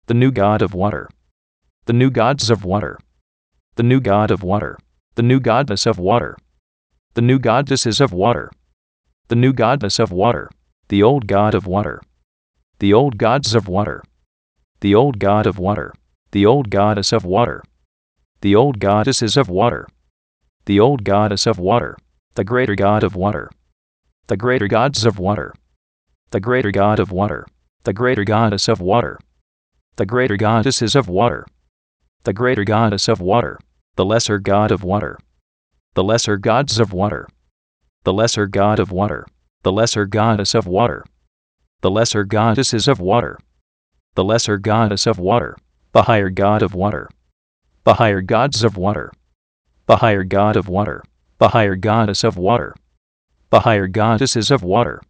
the new god of water, the new gods of water, the new god of water, the new goddess of water, the new goddesses of water, the new goddess of water, the old god of water, the old gods of water, the old god of water, the old goddess of water, the old goddesses of water, the old goddess of water, the greater god of water, the greater gods of water, the greater god of water, the greater goddess of water, the greater goddesses of water, the greater goddess of water, the lesser god of water, the lesser gods of water, the lesser god of water, the lesser goddess of water, the lesser goddesses of water, the lesser goddess of water, the higher god of water, the higher gods of water, the higher god of water, the higher goddess of water, the higher goddesses of water,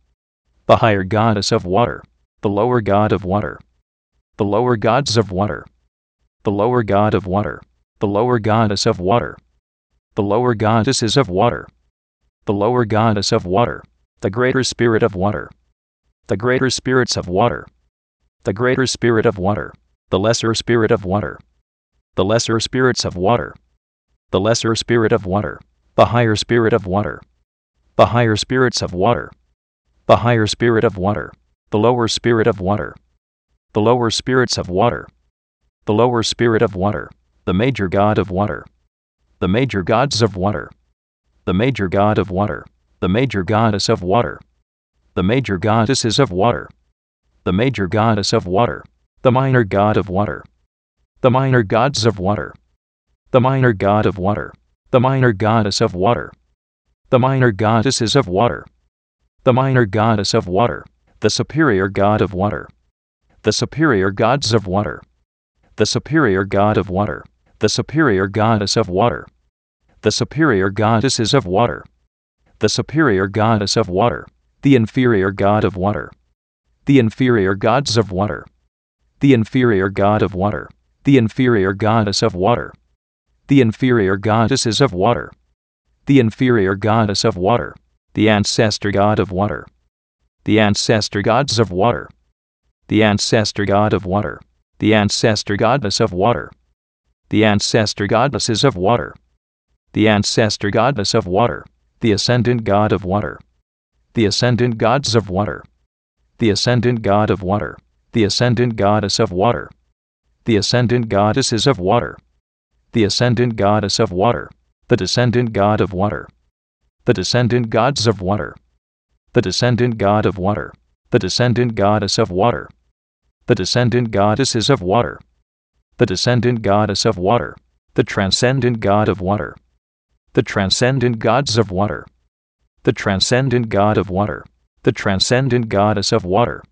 the higher goddess of water, the lower god of water, the lower gods of water, the lower god of water, the lower goddess of water, the lower goddesses of water, the lower goddess of water, the greater spirit of water, the greater spirits of water, the greater spirit of water, the lesser spirit of water, the lesser spirits of water, the lesser spirit of water, the higher spirit of water, the higher spirits of water, the higher spirit of water, the lower spirit of water, the lower spirits of water, the lower spirit of water, the major god of water, the major gods of water, the major god of water, the major goddess of water, the major goddesses of water, the major goddess of water, the minor god of water, the minor gods of water, the minor god of water, the minor goddess of water, the minor goddesses of water, the minor goddess of water, the superior god of water, the superior gods of water, the superior god of water, the superior goddess of water, the superior goddesses of water, the superior goddess of water, the inferior god of water, the inferior gods of water, the inferior god of water, the inferior goddess of water, the inferior goddesses of water, the inferior goddess of water, the ancestor god of water, the ancestor gods of water, the ancestor god of water, the ancestor goddess of water, the ancestor goddesses of water, the ancestor goddess of water, the ascendant god of water, the ascendant gods of water, the ascendant god of water, the ascendant goddess of water, the ascendant goddesses of water, the ascendant goddess of water, the descendant god of water, the descendant gods of water, the descendant god of water, the descendant goddess of water, the descendant goddesses of water, the descendant goddess of water, the transcendent god of water, the transcendent gods of water, the transcendent god of water, the transcendent goddess of water,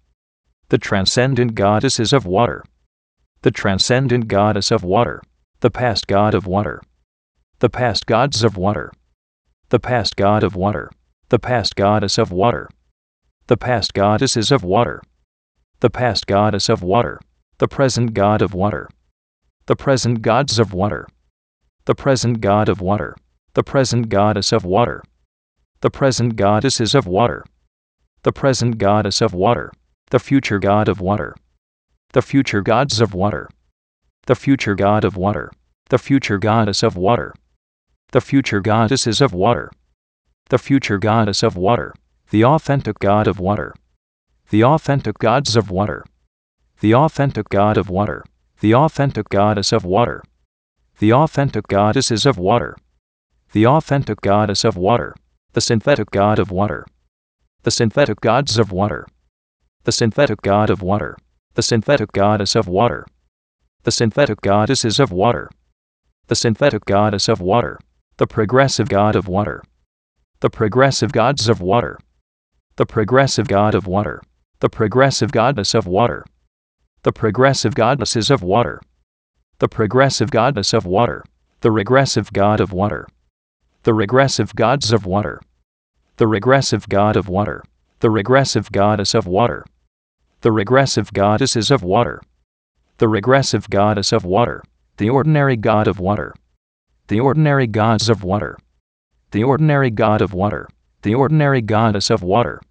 the transcendent goddesses of water, the transcendent goddess of water, the past god of water, the past gods of water, the past god of water, the past goddess of water, the past goddesses of water, the past goddess of water, the present god of water, the present gods of water, the present god of water, the present goddess of water, the present goddesses of water, the present goddess of water, the future god of water, the future gods of water, the future god of water, the future goddess of water, the future goddesses of water, the future goddess of water, the authentic god of water, the authentic gods of water, the authentic god of water, the authentic goddess of water, the authentic goddesses of water, the authentic goddess of water, the synthetic god of water, the synthetic gods of water, the synthetic god of water, the synthetic goddess of water, the synthetic goddesses of water, the synthetic goddess of water, the progressive god of water, the progressive gods of water, the progressive god of water, the progressive goddess of water, the progressive goddesses of water, the progressive goddess of water, the regressive god of water, the regressive gods of water, the regressive god of water, the regressive goddess of water, the regressive goddesses of water, the regressive goddess of water, the ordinary god of water, the ordinary gods of water, the ordinary god of water, the ordinary goddess of water,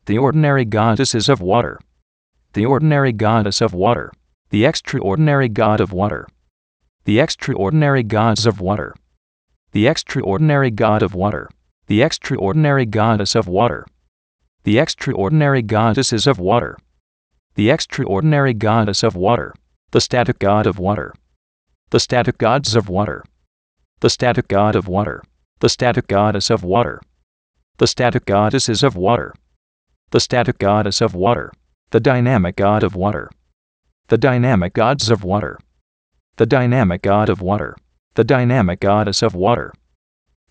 the ordinary goddesses of water, the ordinary goddess of water, The extraordinary God of water. The extraordinary gods of water. The extraordinary God of water. The extraordinary goddess of water. The extraordinary goddesses of water. The extraordinary goddess of water. The static god of water. The static gods of water. The static god of water. The static goddess of water. The static goddesses of water. The static goddess of water. The dynamic god of water. The dynamic gods of water. The dynamic god of water. The dynamic goddess of water.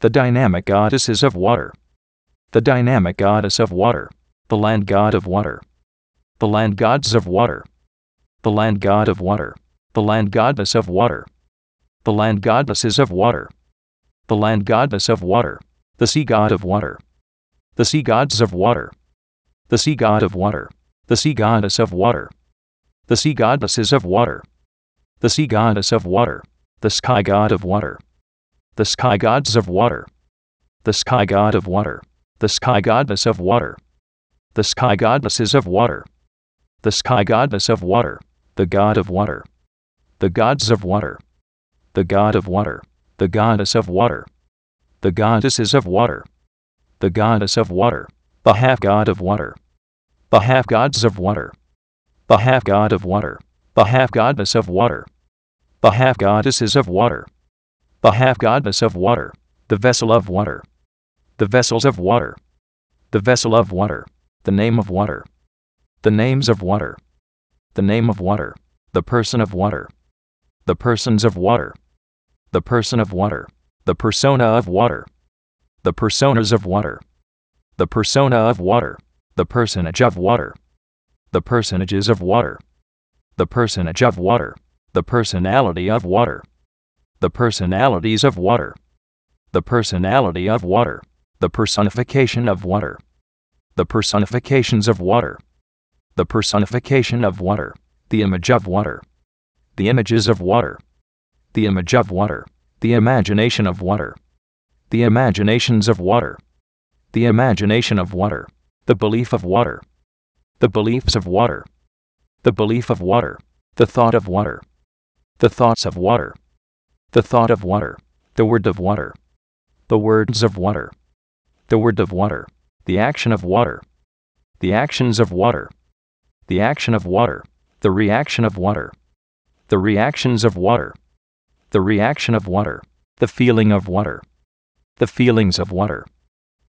The dynamic goddesses of water. The dynamic goddess of water. The land god of water. The land gods of water. The land god of water. The land goddess of water. The land goddesses of water. The land goddess of water. The sea god of water. The sea gods of water. The sea god of water. The sea goddess of water. The sea goddesses of water. The sea goddess of water. The sky god of water. The sky gods of water. The sky god of water. The sky goddess of water. The sky goddesses of water. The sky goddess of water. The god of water. The gods of water. The god of water. The goddess of water. The goddesses of water. The goddess of water. The half god of water. The half gods of water. The half god of water. The half goddess of water. The half goddesses of water. The half goddess of water. The vessel of water. The vessels of water. The vessel of water. The name of water. The names of water. The name of water. The person of water. The persons of water. The person of water. The persona of water. The personas of water. The persona of water. The personage of water. The personages of water. The personage of water. The personality of water. The personalities of water. The personality of water. The personification of water. The personifications of water. The personification of water. The image of water. The images of water. The image of water. The imagination of water. The imaginations of water. The imagination of water. The belief of water. The beliefs of water. The belief of water. The thought of water. The thoughts of water. The thought of water. The word of water. The words of water. The word of water. The action of water. The actions of water. The action of water. The reaction of water. The reactions of water. The reaction of water. The feeling of water. The feelings of water.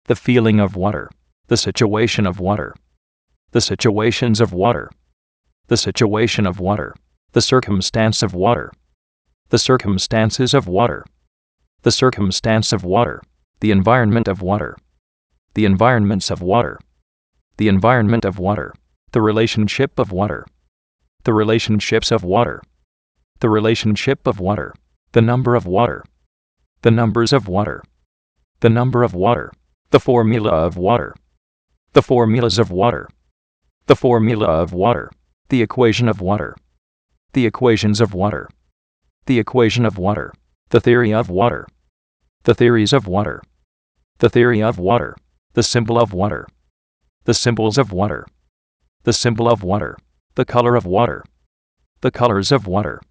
The feeling of water. The situation of water. The situations of water. The situation of water. The circumstance of water. The circumstances of water. The circumstance of water. The environment of water. The environments of water. The environment of water. The relationship of water. The relationships of water. The relationship of water. The number of water. The numbers of water. The number of water. The formula of water. The formulas of water. The formula of water. The equation of water. The equations of water. The equation of water. The theory of water. The theories of water. The theory of water. The symbol of water. The symbols of water. The symbol of water. The color of water. The colors of water.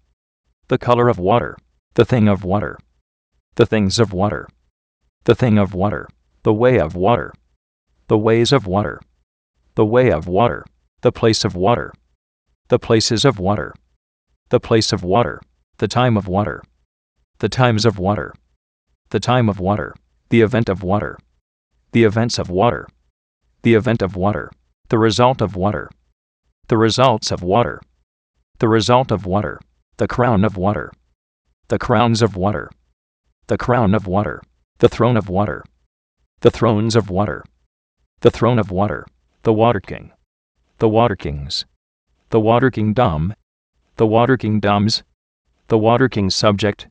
The color of water. The thing of water. The things of water. The thing of water. The way of water. The ways of water. The way of water. The place of water. The places of water. The place of water. The time of water. The times of water. The time of water. The event of water. The events of water. The event of water. The result of water. The results of water. The result of water. The crown of water. The crowns of water. The crown of water. The throne of water. The thrones of water. The throne of water. The water king. The water kings. The water kingdom. The water kingdoms. The water king's subject.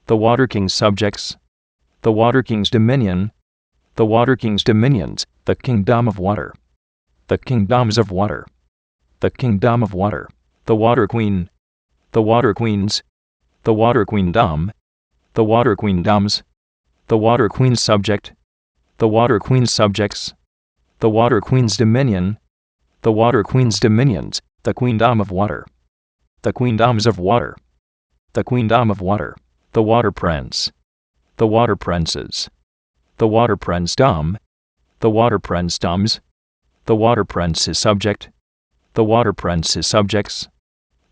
The water king's subjects. The water king's dominion. The water king's dominions. The kingdom of water. The kingdoms of water. The kingdom of water. The water queen. The water queens. The water queendom. The water queendoms. The water queen's subject. The water queen's subjects. The water queen's dominion. The water queen's dominions. The queendom of water. the queendoms of water, the queendom of water, the water prince, the water princes, the water princedom, the water princedoms, the water prince's subject, the water prince's subjects,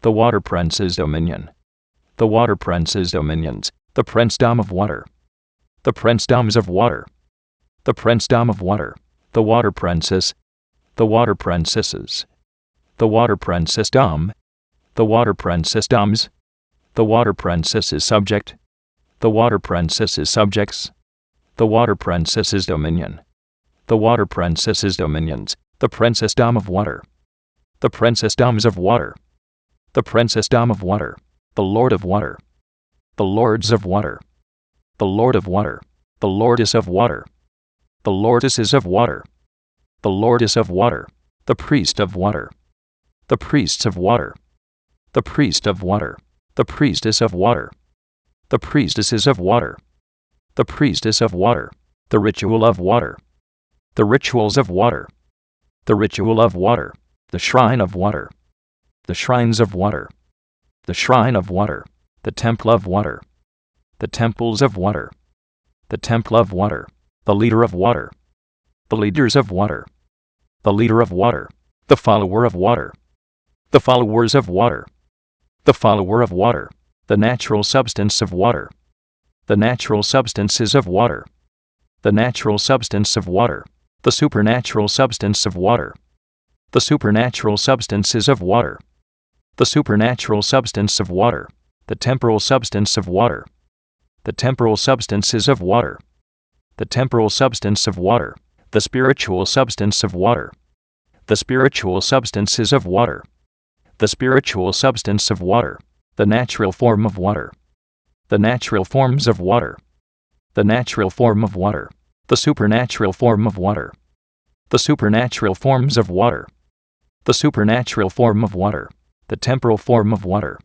the water prince's dominion, the water prince's dominions, the princedom of water, the princedoms of water, the princedom of water, the water princess, the water princesses, the water princessdom, the water princessdoms, the water princess's subject, the water princess's subjects, the water princess's dominion, the water princess's dominions, the princessdom of water, the princessdoms of water, the princessdom of water, the lord of water, the lords of water, the lord of water, the lordess of water, the lordesses of water, the lordess of water, the priest of water, the priests of water, the priest of water, the priestess of water, the priestesses of water, the priestess of water, the ritual of water, the rituals of water, the ritual of water, the shrine of water, the shrines of water, the shrine of water, the temple of water, the temples of water, the temple of water, the leader of water, the leaders of water, the leader of water, the follower of water, the followers of water, the follower of water, the natural substance of water, the natural substances of water, the natural substance of water, the supernatural substance of water, the supernatural substances of water, the supernatural substance of water, the temporal substance of water, the temporal substances of water, the temporal substance of water, the spiritual substance of water, the spiritual substances of water, the spiritual substance of water, the natural form of water, the natural forms of water, the natural form of water, the supernatural form of water, the supernatural forms of water, the supernatural form of water, the temporal form of water,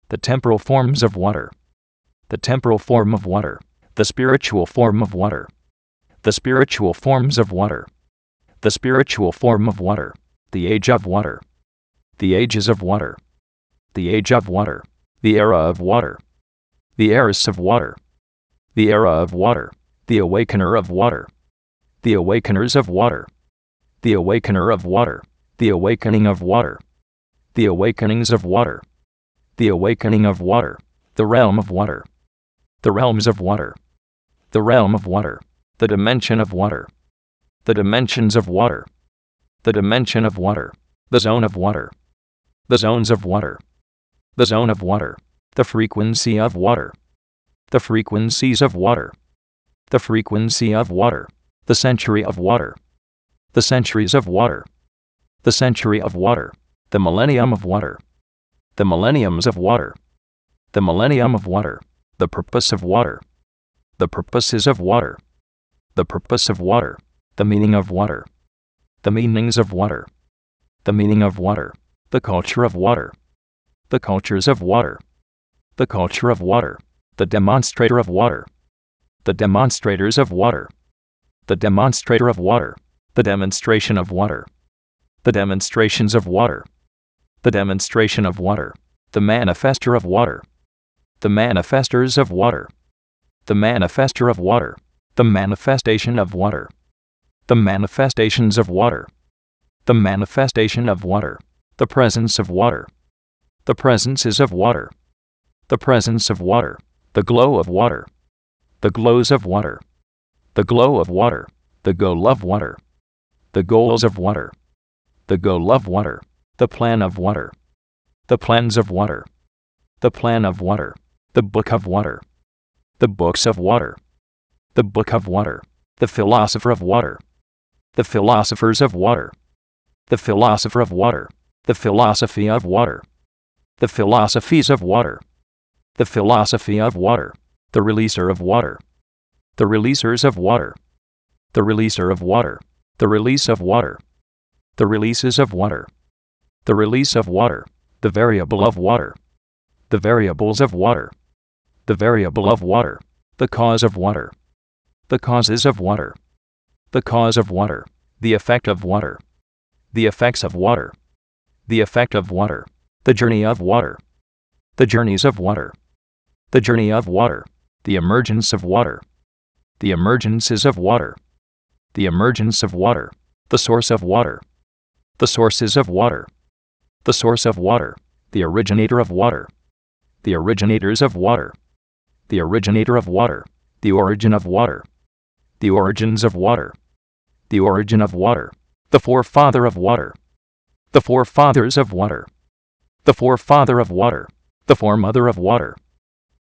the temporal forms of water, the temporal form of water, the spiritual form of water, the spiritual forms of water, the spiritual form of water, the age of water, the ages of water, the age of water, the era of water, the heiress of water, the era of water, the awakener of water, the awakeners of water, the awakener of water, the awakening of water, the awakenings of water, the awakening of water, the realm of water, the realms of water, the realm of water, the dimension of water, the dimensions of water, the dimension of water, the zone of water, the zones of water, the zone of water, the frequency of water, the frequencies of water, the frequency of water, the century of water, the centuries of water, the century of water, the millennium of water, the millenniums of water, the millennium of water, the purpose of water, the purposes of water, the purpose of water, the meaning of water, the meanings of water, the meaning of water, the culture of water, the cultures of water, the culture of water, the demonstrator of water, the demonstrators of water, the demonstrator of water, the demonstration of water, the demonstrations of water, the demonstration of water, the manifester of water, the manifestors of water, the manifester of water, the manifestation of water, the manifestations of water, the manifestation of water, the presence of water, the presences of water, the presence of water, the glow of water, the glows of water, the glow of water, the goal of water, the goals of water, the goal of water, the plan of water, the plans of water, the plan of water, the book of water, the books of water, the book of water, the philosopher of water, the philosophers of water, the philosopher of water, the philosophy of water, the philosophies of water, the philosophy of water, the releaser of water, the releasers of water, the releaser of water, the release of water, the releases of water, the release of water, the variable of water, the variables of water, the variable of water, the cause of water, the causes of water, the cause of water, the effect of water, the effects of water, the effect of water, The journey of water. The journeys of water. The journey of water. The emergence of water. The emergences of water. The emergence of water. The source of water. The sources of water. The source of water. The originator of water. The originators of water. The originator of water. The origin of water. The origins of water. The origin of water. The forefather of water. The forefathers of water. The forefather of water. The foremother of water.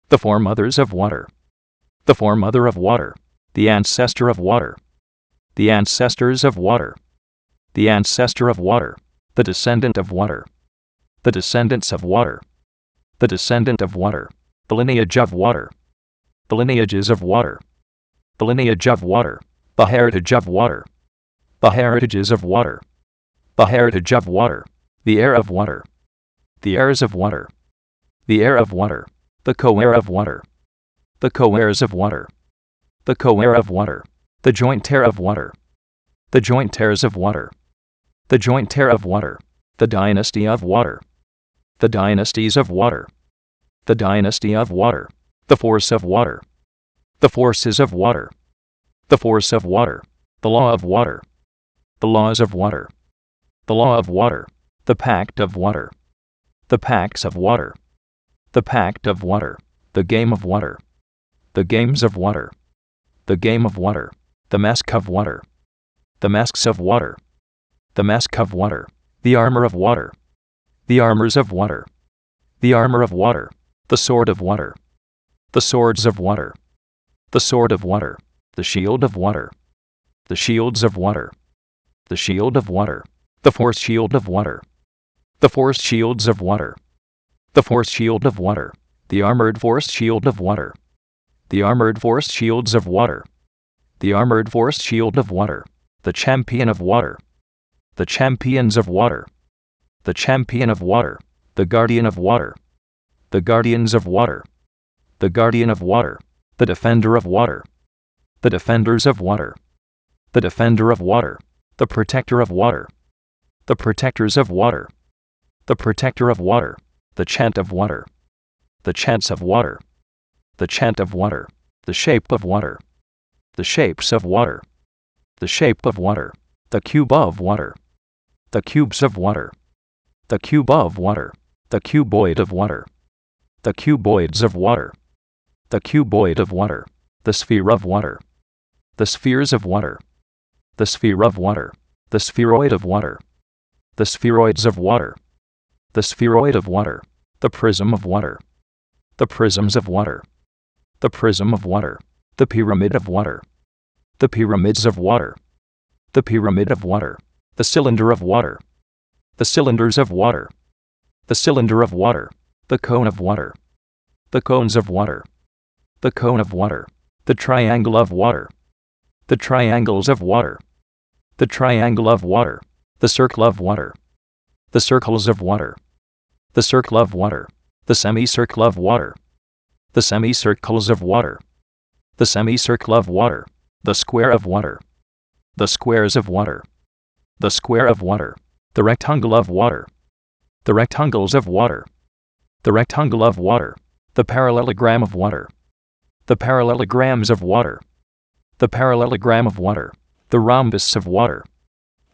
The foremothers of water. The foremother of water. The ancestor of water. The ancestors of water. The ancestor of water. The descendant of water. The descendants of water. The descendant of water. The lineage of water. The lineages of water. The lineage of water. The heritage of water. The heritages of water. The heritage of water. The heir of water. The heirs of water. The heir of water. The co-heir of water. The co-heirs of water. The co-heir of water. The joint heir of water. The joint heirs of water. The joint heir of water. The dynasty of water. The dynasties of water. The dynasty of water. The force of water. The forces of water. The force of water. The law of water. The laws of water. The law of water. The pact of water. The pacts of water. The pact of water. The game of water. The games of water. The game of water. The mask of water. The masks of water. The mask of water. The armor of water. The armors of water. The armor of water. The sword of water. The swords of water. The sword of water. The shield of water. The shields of water. The shield of water. The force shield of water. The force shields of water. The force shield of water. The armored force shield of water. The armored force shields of water. The armored force shield of water. The champion of water. The champions of water. The champion of water. The guardian of water. The guardians of water. The guardian of water. The defender of water. The defenders of water. The defender of water. The protector of water. The protectors of water. The protector of water. The chant of water. The chants of water. The chant of water. The shape of water. The shapes of water. The shape of water. The cube of water. The cubes of water. The cube of water. The cuboid of water. The cuboids of water. The cuboid of water. The sphere of water. The spheres of water. The sphere of water. The spheroid of water. The spheroids of water. The spheroid of water. The prism of water. The prisms of water. The prism of water. The pyramid of water. The pyramids of water. The pyramid of water. The cylinder of water. The cylinders of water. The cylinder of water. The cone of water. The cones of water. The cone of water. The triangle of water. The triangles of water. The triangle of water. The circle of water. The circles of water. The circle of water. The semicircle of water. The semicircles of water. The semicircle of water. The square of water. The squares of water. The square of water. The rectangle of water. The rectangles of water. The rectangle of water. The parallelogram of water. The parallelograms of water. The parallelogram of water. The rhombus of water.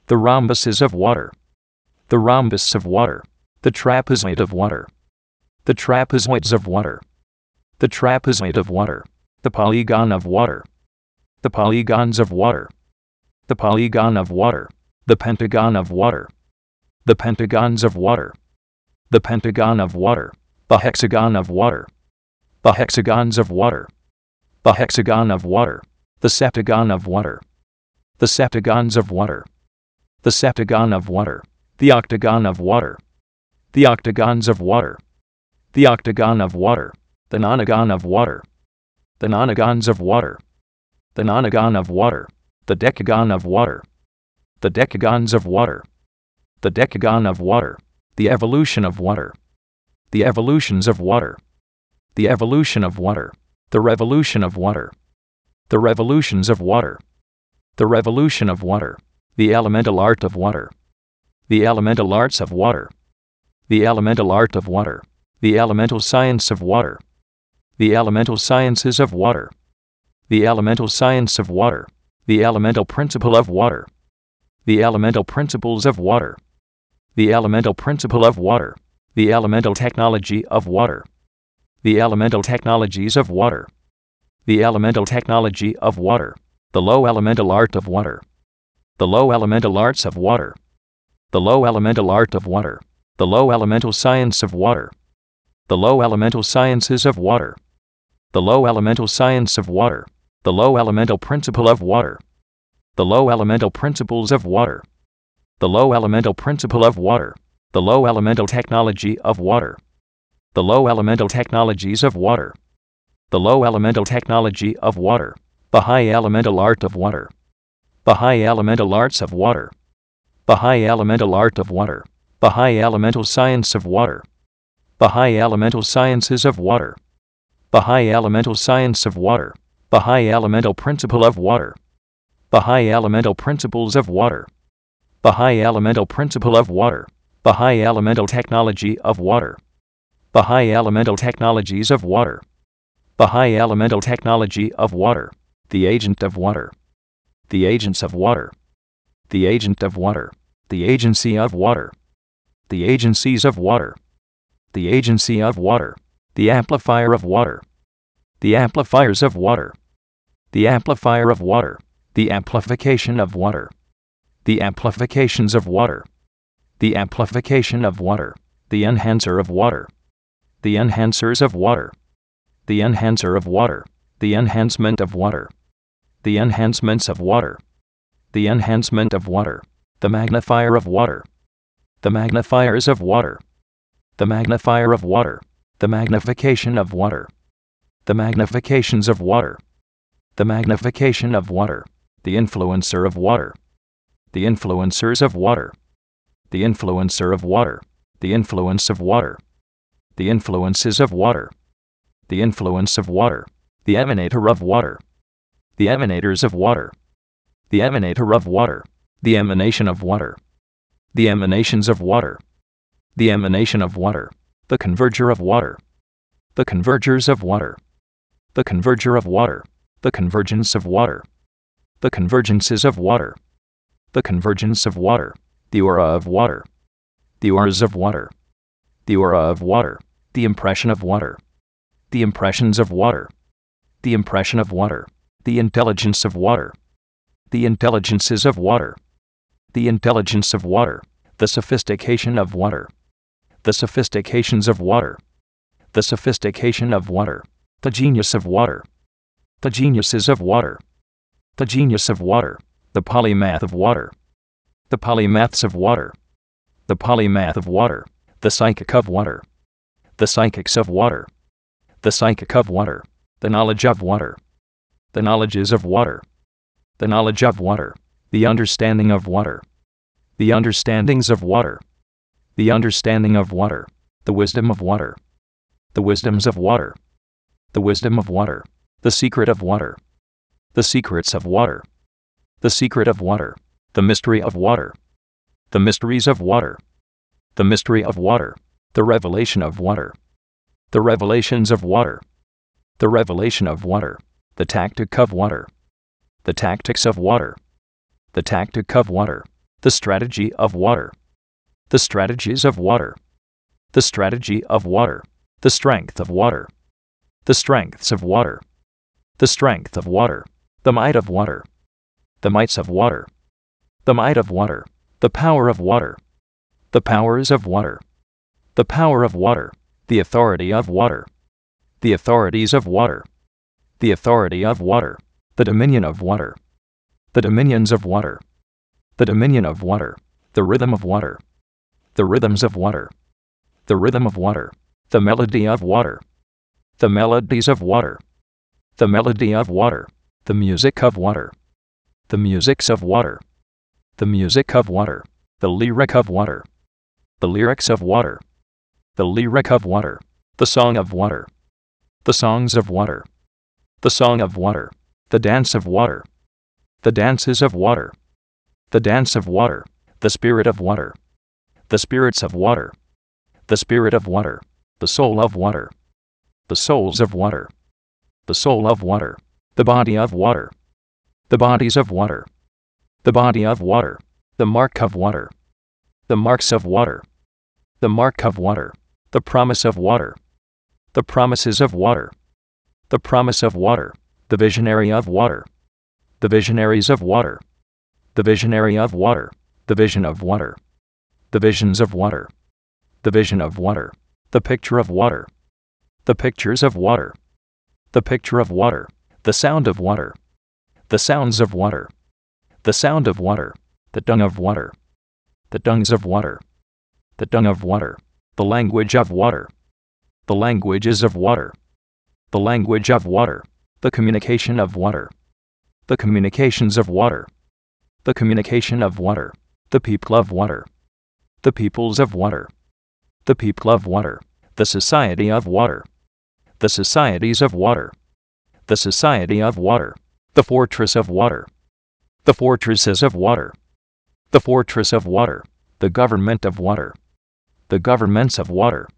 The rhombuses of water. The rhombus of water. The trapezoid of water. The trapezoids of water. The trapezoid of water. The polygon of water. The polygons of water. The polygon of water. The pentagon of water. The pentagons of water. The pentagon of water. The hexagon of water. The hexagons of water. The hexagon of water. The septagon of water. The septagons of water. The septagon of water. The octagon of water. The octagons of water. The octagon of water. The nonagon of water. The nonagons of water. The nonagon of water. The decagon of water. The decagons of water. The decagon of water. The evolution of water. The evolutions of water. The evolution of water. The revolution of water. The revolutions of water. The revolution of water. The elemental art of water. The elemental arts of water. The elemental art of water. The elemental science of water. The elemental sciences of water. The elemental science of water. The elemental principle of water. The elemental principles of water. The elemental principle of water. The elemental technology of water. The elemental technologies of water. The elemental technology of water. The low elemental art of water. The low elemental arts of water. The low elemental art of water. The low elemental science of water. The low elemental sciences of water. The low elemental science of water. The low elemental principle of water. The low elemental principles of water. The low elemental principle of water. The low elemental technology of water. The low elemental technologies of water. The low elemental technology of water. The high elemental art of water. The high elemental arts of water. The high elemental art of water. The high elemental science of water. The high elemental sciences of water. The high elemental science of water. The high elemental principle of water. The high elemental principles of water. The high elemental principle of water. The high elemental technology of water. The high elemental technologies of water. The high elemental technology of water. The agent of water. The agents of water. The agent of water. The agency of water. The agencies of water. The agency of water. The amplifier of water. The amplifiers of water. The amplifier of water. The amplification of water. The amplifications of water. The amplification of water. The enhancer of water. The enhancers of water. The enhancer of water. The enhancement of water. The enhancements of water. The enhancement of water. The magnifier of water. The magnifiers of water. The magnifier of water. The magnification of water. The magnifications of water. The magnification of water. The influencer of water. The influencers of water. The influencer of water. The influence of water. The influences of water. The influence of water. The emanator of water. The emanators of water. The emanator of water. The emanation of water. The emanations of water. The emanation of water. The converger of water. The convergers of water. The converger of water. The convergence of water. The convergences of water. The convergence of water. The aura of water. The auras of water. The aura of water. The impression of water. The impressions of water. The impression of water. The intelligence of water. The intelligences of water. The intelligence of water. The sophistication of water. The sophistications of water. The sophistication of water. The genius of water. The geniuses of water. The genius of water. The polymath of water. The polymaths of water. The polymath of water. The psychic of water. The psychics of water. The psychic of water. The knowledge of water. The knowledges of water. The knowledge of water. The understanding of water. The understandings of water. The understanding of water. The wisdom of water. The wisdoms of water. The wisdom of water. The secret of water. The secrets of water. The secret of water. The mystery of water. The mysteries of water. The mystery of water. The revelation of water. The revelations of water. The revelation of water. The tactic of water. The tactics of water. The tactic of water. The strategy of water. The strategies of water. The strategy of water. The strength of water. The strengths of water. The strength of water. The might of water. The mights of water. The might of water. The power of water. The powers of water. The power of water. The authority of water. The authorities of water. The authority of water. The dominion of water. The dominions of water. The dominion of water. The rhythm of water. The rhythms of water. The rhythm of water. The melody of water. The melodies of water. The melody of water. The music of water. The musics of water. The music of water. The lyric of water. The lyrics of water. The lyric of water. The song of water. The songs of water. The song of water. The dance of water. The dances of water. The dance of water. The spirit of water. The spirits of water. the spirit of water, the soul of water, the souls of water, the soul of water, the body of water, the bodies of water, the body of water, the mark of water, the marks of water, the mark of water, the promise of water, the promises of water, the promise of water, the visionary of water, the visionaries of water, the visionary of water, the vision of water, the visions of water, the vision of water, the picture of water, the pictures of water, the picture of water, the sound of water, the sounds of water, the sound of water, the dung of water, the dungs of water, the dung of water, the language of water, the languages of water, the language of water, the communication of water, the communications of water, the communication of water, the people of water, the peoples of water, the people of water, the society of water, the societies of water, the society of water, the fortress of water, the fortresses of water, the fortress of water, the government of water, the governments of water,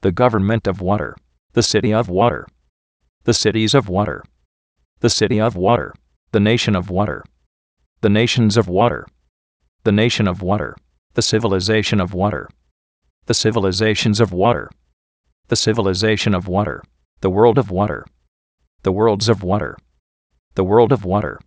the government of water, the city of water, the cities of water, the city of water, the nation of water, the nations of water, the nation of water, the civilization of water, the civilizations of water, the civilization of water, the world of water, the worlds of water, the world of water,